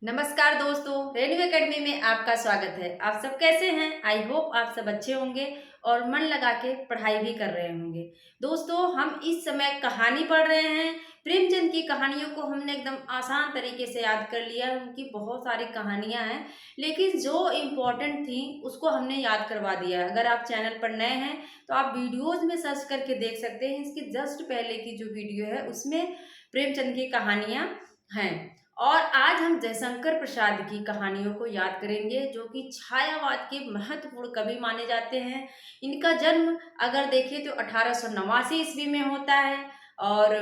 नमस्कार दोस्तों, radio academy में आपका स्वागत है। आप सब कैसे हैं? आई होप आप सब अच्छे होंगे और मन लगा के पढ़ाई भी कर रहे होंगे। दोस्तों, हम इस समय कहानी पढ़ रहे हैं। प्रेमचंद की कहानियों को हमने एकदम आसान तरीके से याद कर लिया। उनकी बहुत सारी कहानियां हैं, लेकिन जो इम्पोर्टेंट थी उसको हमने याद करवा दिया है। अगर आप चैनल पर नए हैं तो आप वीडियोज में सर्च करके देख सकते हैं। इसके जस्ट पहले की जो वीडियो है उसमें प्रेमचंद की कहानियां हैं। और आज हम जयशंकर प्रसाद की कहानियों को याद करेंगे, जो कि छायावाद के महत्वपूर्ण कवि माने जाते हैं। इनका जन्म अगर देखें तो 1889 ईस्वी में होता है। और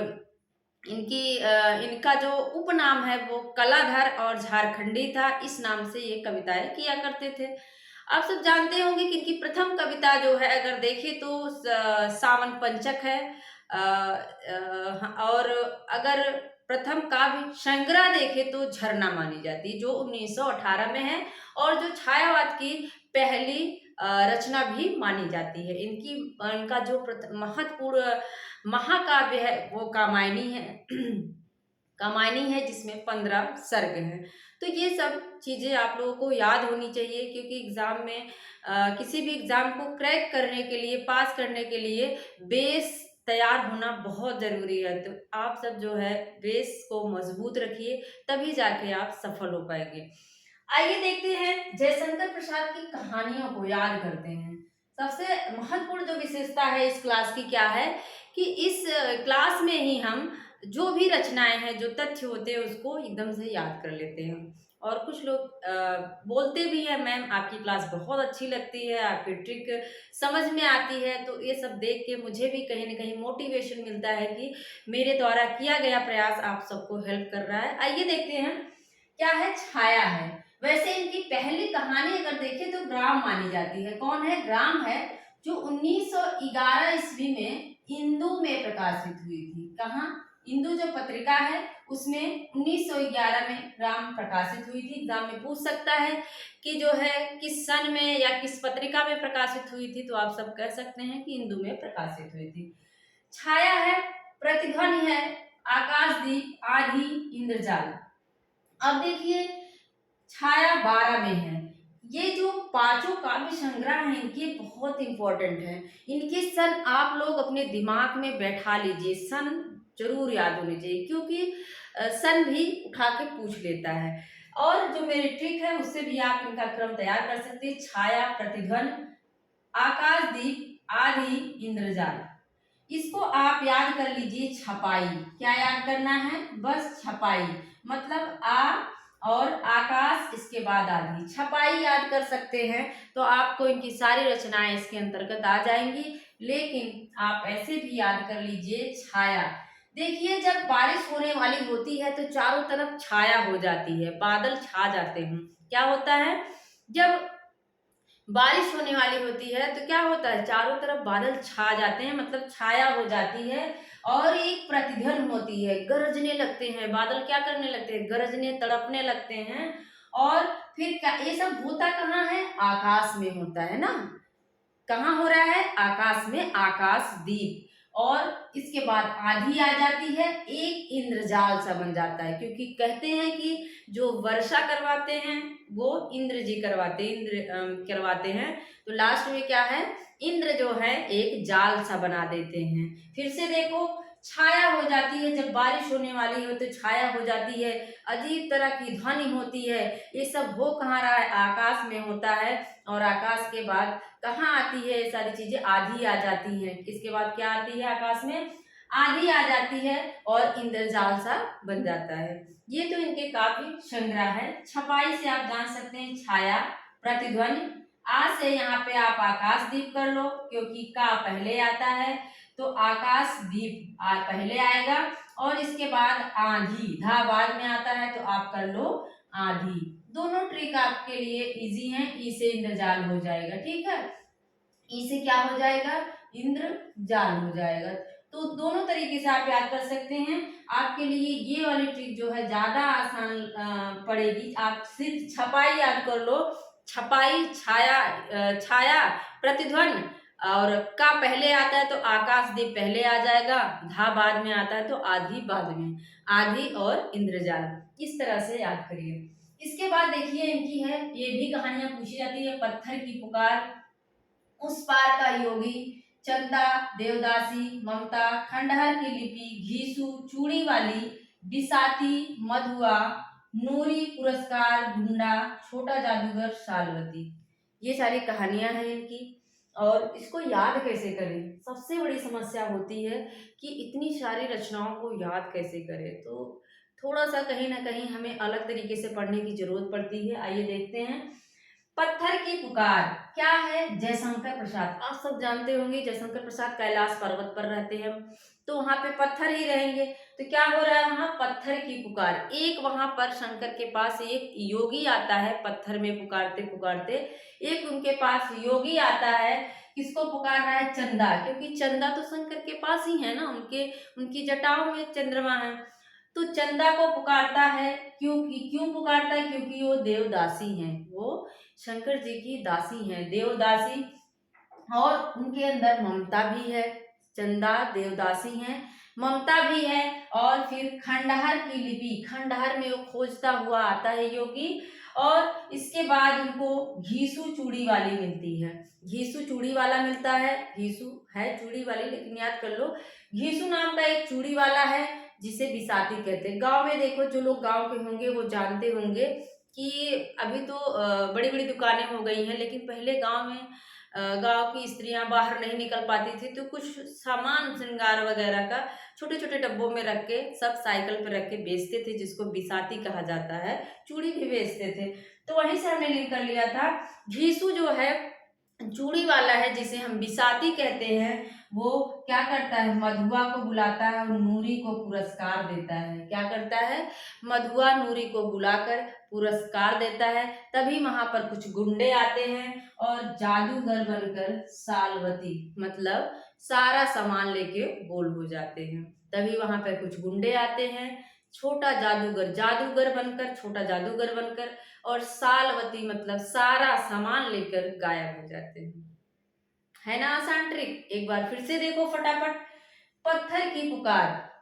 इनका जो उपनाम है वो कलाधर और झारखंडी था। इस नाम से ये कविताएं किया करते थे। आप सब जानते होंगे कि इनकी प्रथम कविता जो है अगर देखें तो सावन पंचक है। और अगर प्रथम काव्य संग्रह देखे तो झरना मानी जाती है, जो 1918 में है। और जो छायावाद की पहली रचना भी मानी जाती है। इनका जो महत्वपूर्ण महाकाव्य है वो कामायनी है। कामायनी है जिसमें 15 सर्ग हैं। तो ये सब चीजें आप लोगों को याद होनी चाहिए, क्योंकि एग्जाम में किसी भी एग्जाम को क्रैक करने के लिए, पास करने के लिए बेस तैयार होना बहुत जरूरी है। तो आप सब जो है बेस को मजबूत रखिए, तभी जाके आप सफल हो पाएंगे। आइए देखते हैं जयशंकर प्रसाद की कहानियों को याद करते हैं। सबसे महत्वपूर्ण जो विशेषता है इस क्लास की क्या है कि इस क्लास में ही हम जो भी रचनाएं हैं, जो तथ्य होते हैं, उसको एकदम से याद कर लेते हैं। और कुछ लोग बोलते भी हैं मैम आपकी क्लास बहुत अच्छी लगती है, आपकी ट्रिक समझ में आती है। तो ये सब देख के मुझे भी कहीं ना कहीं मोटिवेशन मिलता है कि मेरे द्वारा किया गया प्रयास आप सबको हेल्प कर रहा है। आइए देखते हैं क्या है। छाया है। वैसे इनकी पहली कहानी अगर देखें तो ग्राम मानी जाती है। कौन है? ग्राम है, जो 1911 ईस्वी में इंदू में प्रकाशित हुई थी। कहाँ? इंदू जो पत्रिका है उसमें 1911 में ग्राम प्रकाशित हुई थी। एग्जाम में पूछ सकता है कि जो है किस सन में या किस पत्रिका में प्रकाशित हुई थी, तो आप सब कह सकते हैं कि इंदू में प्रकाशित हुई थी। छाया है, प्रतिध्वनि है, आकाशदीप, आधी, इंद्रजाल। अब देखिए छाया 12 में है। ये जो पांचों काव्य संग्रह हैं इनके बहुत इंपॉर्टेंट हैं। इनके सन आप लोग अपने दिमाग में बैठा लीजिए, सन जरूर याद होने चाहिए, क्योंकि सन भी उठा के पूछ लेता है। और जो मेरी ट्रिक है उससे भी आप इनका क्रम तैयार कर सकते हैं। छाया, प्रतिध्वनि, आकाशदीप, आधी, इंद्रजाल। इसको आप याद कर लीजिए। छपाई क्या याद करना है? बस छपाई, मतलब आ और आकाश, इसके बाद आधी। छपाई याद कर सकते हैं तो आपको इनकी सारी रचनाएं इसके अंतर्गत आ जाएंगी। लेकिन आप ऐसे भी याद कर लीजिए छाया। देखिए जब बारिश होने वाली होती है तो चारों तरफ छाया हो जाती है, बादल छा जाते हैं। क्या होता है? जब बारिश होने वाली होती है तो क्या होता है? चारों तरफ बादल छा जाते हैं, मतलब छाया हो जाती है। और एक प्रतिध्वनि होती है, गरजने लगते हैं बादल। क्या करने लगते हैं? गरजने, तड़पने लगते हैं। और फिर क्या ये सब होता कहाँ है? आकाश में होता है ना। कहाँ हो रहा है? आकाश में, आकाशदीप। और इसके बाद आधी आ जाती है, एक इंद्रजाल सा बन जाता है, क्योंकि कहते हैं कि जो वर्षा करवाते हैं वो इंद्र जी करवाते हैं। तो लास्ट में क्या है? इंद्र जो है एक जाल सा बना देते हैं। फिर से देखो, छाया हो जाती है। जब बारिश होने वाली हो तो छाया हो जाती है, अजीब तरह की ध्वनि होती है। ये सब हो कहाँ रहा है? आकाश में होता है। और आकाश के बाद कहाँ आती है ये सारी चीजें? आधी आ जाती है। इसके बाद क्या आती है? आकाश में आधी आ जाती है और इंद्रजाल सा बन जाता है। ये तो इनके काफी संग्रह है। छपाई से आप जान सकते हैं छाया, प्रतिध्वनि। आज से यहाँ पे आप आकाशदीप कर लो, क्योंकि का पहले आता है तो आकाशदीप आ पहले आएगा। और इसके बाद आंधी, धा बाद में आता है तो आप कर लो आंधी। दोनों ट्रिक आपके लिए इजी हैं। ई से इंद्रजाल हो जाएगा, ठीक है। ई से क्या हो जाएगा? इंद्रजाल हो जाएगा। तो दोनों तरीके से आप याद कर सकते हैं। आपके लिए ये वाली ट्रिक जो है ज्यादा आसान पड़ेगी। आप सिर्फ छपाई याद कर लो। छपाई, छाया, छाया, प्रतिध्वनि। और का पहले आता है तो आकाशदीप पहले आ जाएगा, धा बाद में आता है तो आधी बाद में। आधी और इंद्रजाल, इस तरह से याद करिए। इसके बाद देखिए इनकी है, ये भी कहानियां पूछी जाती है। पत्थर की पुकार, उस पार का योगी, चंदा, देवदासी, ममता, खंडहर की लिपि, घीसू, चूड़ी वाली, बिसाती, मधुआ, नूरी, पुरस्कार, गुंडा, छोटा जादूगर, शालवती। ये सारी कहानियां हैं इनकी। और इसको याद कैसे करें, सबसे बड़ी समस्या होती है कि इतनी सारी रचनाओं को याद कैसे करें। तो थोड़ा सा कहीं ना कहीं हमें अलग तरीके से पढ़ने की जरूरत पड़ती है। आइए देखते हैं। पत्थर की पुकार क्या है? जयशंकर प्रसाद। आप सब जानते होंगे जयशंकर प्रसाद कैलाश पर्वत पर रहते हैं, तो वहां पे पत्थर ही रहेंगे। तो क्या हो रहा है वहां? पत्थर की पुकार। एक वहां पर शंकर के पास एक योगी आता है, पत्थर में पुकारते पुकारते एक उनके पास योगी आता है। किसको पुकार रहा है? चंदा, क्योंकि चंदा तो शंकर के पास ही है ना, उनके उनकी जटाओं में चंद्रमा है। तो चंदा को पुकारता है। क्यों पुकारता है? क्योंकि वो देवदासी हैं, वो शंकर जी की दासी हैं, देवदासी। और उनके अंदर ममता भी है। चंदा देवदासी हैं, ममता भी है। और फिर खंडहर की लिपि, खंडहर में वो खोजता हुआ आता है योगी। और इसके बाद उनको घीसू चूड़ी वाली मिलती है। घीसू चूड़ी वाला मिलता है। घीसू है चूड़ी वाली, लेकिन याद कर लो घीसू नाम का एक चूड़ी वाला है जिसे बिसाती कहते हैं। गांव में देखो, जो लोग गांव के होंगे वो जानते होंगे कि अभी तो बड़ी बड़ी दुकानें हो गई हैं, लेकिन पहले गांव में गांव की स्त्रियां बाहर नहीं निकल पाती थी, तो कुछ सामान श्रृंगार वगैरह का छोटे छोटे डब्बों में रख के सब साइकिल पे रख के बेचते थे, जिसको बिसाती कहा जाता है। चूड़ी भी बेचते थे। तो वहीं से हमने लिंक कर लिया था। घीसू जो है चूड़ी वाला है, जिसे हम बिसाती कहते हैं, वो क्या करता है? मधुआ को बुलाता है और नूरी को पुरस्कार देता है। क्या करता है? मधुआ नूरी को बुलाकर पुरस्कार देता है। तभी वहां पर कुछ गुंडे आते हैं और जादूगर बनकर सालवती मतलब सारा सामान लेके गोल हो जाते हैं। तभी वहां पर कुछ गुंडे आते हैं, छोटा जादूगर, जादूगर बनकर, छोटा जादूगर बनकर, और सालवती मतलब सारा सामान लेकर गायब हो जाते हैं। है ना आसान ट्रिक? एक बार फिर से देखो फटाफट। पत्थर की पुकार,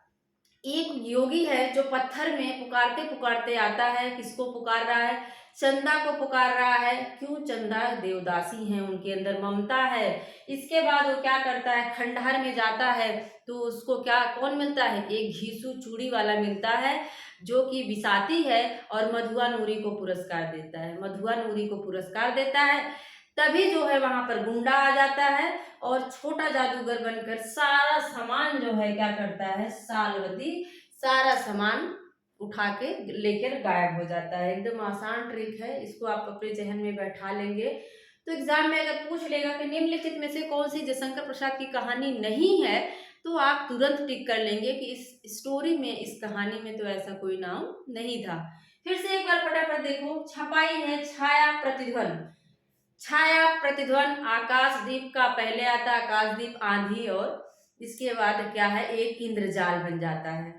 एक योगी है जो पत्थर में पुकारते पुकारते आता है। किसको पुकार रहा है? चंदा को पुकार रहा है। क्यों? चंदा देवदासी हैं, उनके अंदर ममता है। इसके बाद वो क्या करता है? खंडहर में जाता है, तो उसको क्या कौन मिलता है? एक घीसू चूड़ी वाला मिलता है, जो कि बिसाती है और मधुआ नूरी को पुरस्कार देता है। मधुआ नूरी को पुरस्कार देता है। तभी जो है वहां पर गुंडा आ जाता है और छोटा जादूगर बनकर सारा सामान जो है क्या करता है? सालवती सारा सामान उठा के लेकर गायब हो जाता है। एकदम आसान ट्रिक है, इसको आप अपने जहन में बैठा लेंगे तो एग्जाम में अगर पूछ लेगा कि निम्नलिखित में से कौन सी जयशंकर प्रसाद की कहानी नहीं है, तो आप तुरंत टिक कर लेंगे कि इस स्टोरी में, इस कहानी में तो ऐसा कोई नाम नहीं था। फिर से एक बार फटाफट देखो। छपाई है छाया प्रतिध्वनि। छाया प्रतिध्वनि आकाशदीप का पहले आता है, आकाशदीप आंधी, और इसके बाद क्या है? एक इंद्रजाल बन जाता है।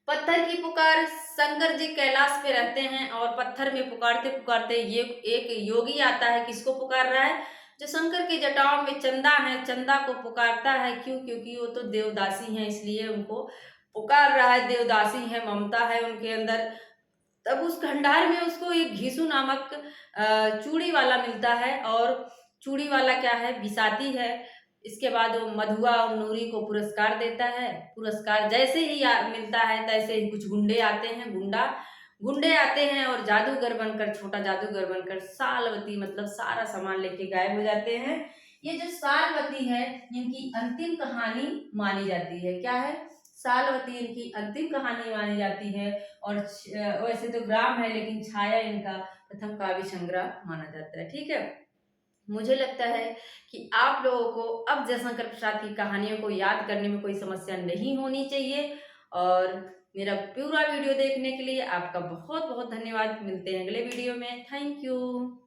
पत्थर की पुकार, शंकर जी कैलाश पे रहते हैं और पत्थर में पुकारते पुकारते ये एक योगी आता है। किसको पुकार रहा है? जो शंकर की जटाओं में चंदा है, चंदा को पुकारता है। क्यों? क्योंकि वो तो देवदासी हैं, इसलिए उनको पुकार रहा है। देवदासी है, ममता है उनके अंदर। तब उस खंडार में उसको एक घीसू नामक चूड़ी वाला मिलता है, और चूड़ी वाला क्या है? बिसाती है। इसके बाद वो मधुआ और नूरी को पुरस्कार देता है। पुरस्कार जैसे ही मिलता है, तैसे ही कुछ गुंडे आते हैं, गुंडे आते हैं और जादूगर बनकर, छोटा जादूगर बनकर सालवती मतलब सारा सामान लेके गायब हो जाते हैं। ये जो सालवती है, इनकी अंतिम कहानी मानी जाती है। क्या है? सालवती इनकी अंतिम कहानी मानी जाती है। और वैसे तो ग्राम है, लेकिन छाया इनका प्रथम काव्य संग्रह माना जाता है। ठीक है, मुझे लगता है कि आप लोगों को अब जयशंकर प्रसाद की कहानियों को याद करने में कोई समस्या नहीं होनी चाहिए। और मेरा पूरा वीडियो देखने के लिए आपका बहुत बहुत धन्यवाद। मिलते हैं अगले वीडियो में। Thank you.